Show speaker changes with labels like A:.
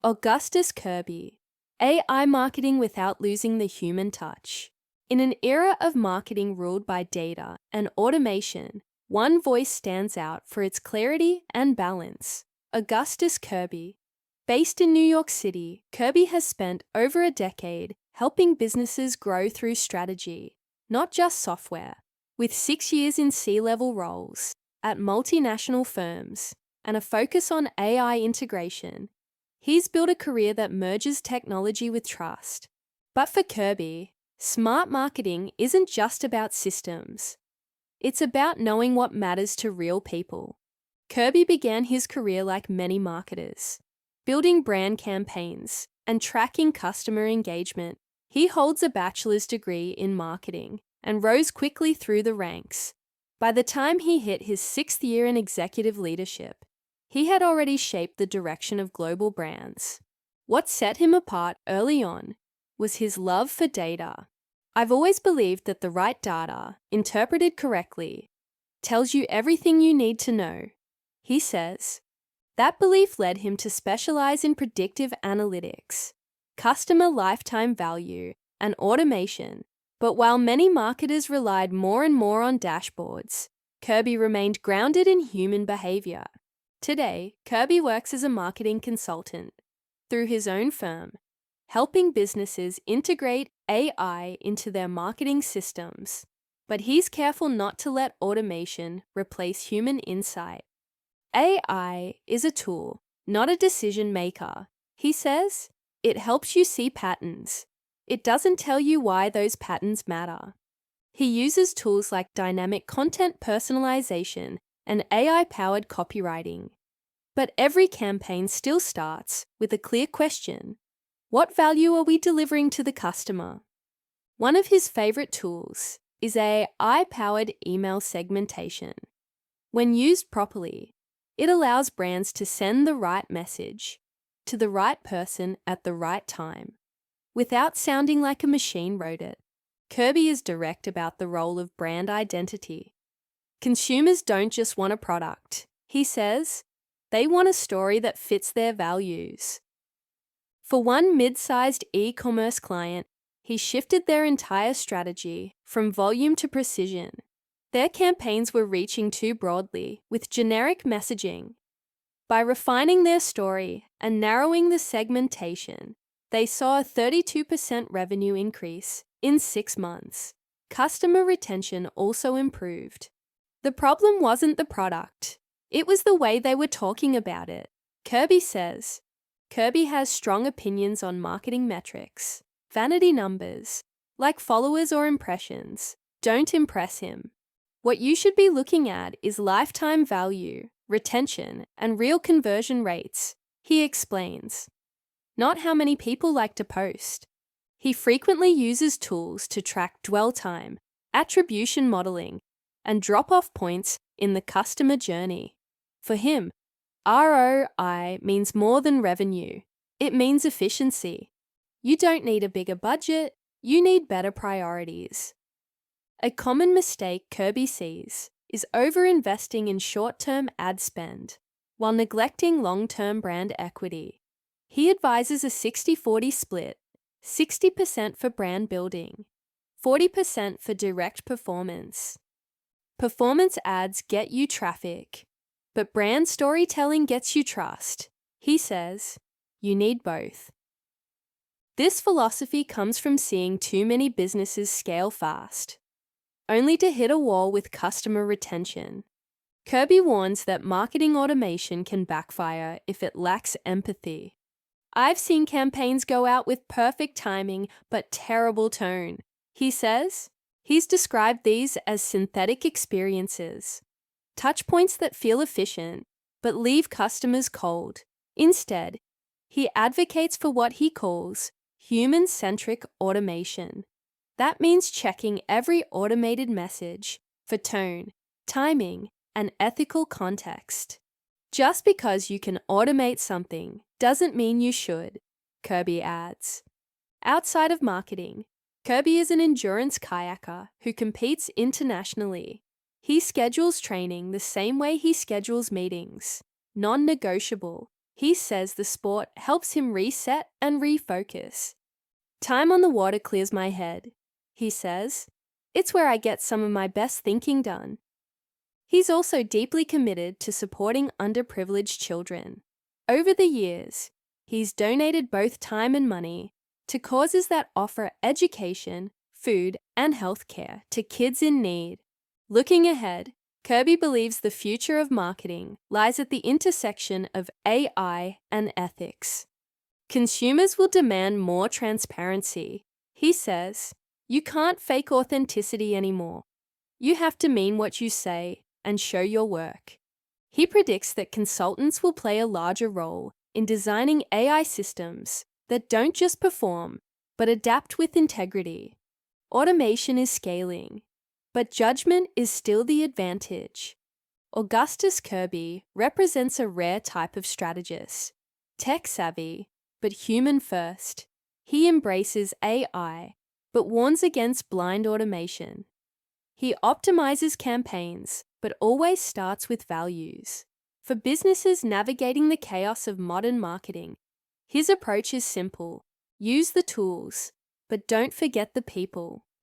A: Augustus Kirby, AI marketing without losing the human touch. In an era of marketing ruled by data and automation, one voice stands out for its clarity and balance. Augustus Kirby. Based in New York City, Kirby has spent over a decade helping businesses grow through strategy, not just software. With 6 years in C-level roles at multinational firms and a focus on AI integration, he's built a career that merges technology with trust. But for Kirby, smart marketing isn't just about systems. It's about knowing what matters to real people. Kirby began his career like many marketers, building brand campaigns and tracking customer engagement. He holds a bachelor's degree in marketing and rose quickly through the ranks. By the time he hit his 6th year in executive leadership, he had already shaped the direction of global brands. What set him apart early on was his love for data. I've always believed that the right data, interpreted correctly, tells you everything you need to know, he says. That belief led him to specialize in predictive analytics, customer lifetime value, and automation. But while many marketers relied more and more on dashboards, Kirby remained grounded in human behavior. Today, Kirby works as a marketing consultant through his own firm, helping businesses integrate AI into their marketing systems. But he's careful not to let automation replace human insight. AI is a tool, not a decision maker. He says, it helps you see patterns. It doesn't tell you why those patterns matter. He uses tools like dynamic content personalization and AI-powered copywriting. But every campaign still starts with a clear question: what value are we delivering to the customer? One of his favorite tools is AI-powered email segmentation. When used properly, it allows brands to send the right message to the right person at the right time, without sounding like a machine wrote it. Kirby is direct about the role of brand identity. Consumers don't just want a product, he says. They want a story that fits their values. For one mid-sized e-commerce client, he shifted their entire strategy from volume to precision. Their campaigns were reaching too broadly with generic messaging. By refining their story and narrowing the segmentation, they saw a 32% revenue increase in 6 months. Customer retention also improved. The problem wasn't the product. It was the way they were talking about it. Kirby says, Kirby has strong opinions on marketing metrics. Vanity numbers, like followers or impressions, don't impress him. What you should be looking at is lifetime value, retention, and real conversion rates, he explains. Not how many people like to post. He frequently uses tools to track dwell time, attribution modeling, and drop-off points in the customer journey. For him, ROI means more than revenue. It means efficiency. You don't need a bigger budget, you need better priorities. A common mistake Kirby sees is over-investing in short-term ad spend while neglecting long-term brand equity. He advises a 60-40 split, 60% for brand building, 40% for direct performance. Performance ads get you traffic, but brand storytelling gets you trust. He says, you need both. This philosophy comes from seeing too many businesses scale fast, only to hit a wall with customer retention. Kirby warns that marketing automation can backfire if it lacks empathy. I've seen campaigns go out with perfect timing but terrible tone, he says. He's described these as synthetic experiences, touchpoints that feel efficient but leave customers cold. Instead, he advocates for what he calls human-centric automation. That means checking every automated message for tone, timing, and ethical context. Just because you can automate something doesn't mean you should, Kirby adds. Outside of marketing, Kirby is an endurance kayaker who competes internationally. He schedules training the same way he schedules meetings, non-negotiable. He says the sport helps him reset and refocus. Time on the water clears my head, he says. It's where I get some of my best thinking done. He's also deeply committed to supporting underprivileged children. Over the years, he's donated both time and money to causes that offer education, food, and healthcare to kids in need. Looking ahead, Kirby believes the future of marketing lies at the intersection of AI and ethics. Consumers will demand more transparency. He says, you can't fake authenticity anymore. You have to mean what you say and show your work. He predicts that consultants will play a larger role in designing AI systems that don't just perform, but adapt with integrity. Automation is scaling, but judgment is still the advantage. Augustus Kirby represents a rare type of strategist, tech-savvy, but human first. He embraces AI, but warns against blind automation. He optimizes campaigns, but always starts with values. For businesses navigating the chaos of modern marketing, his approach is simple. Use the tools, but don't forget the people.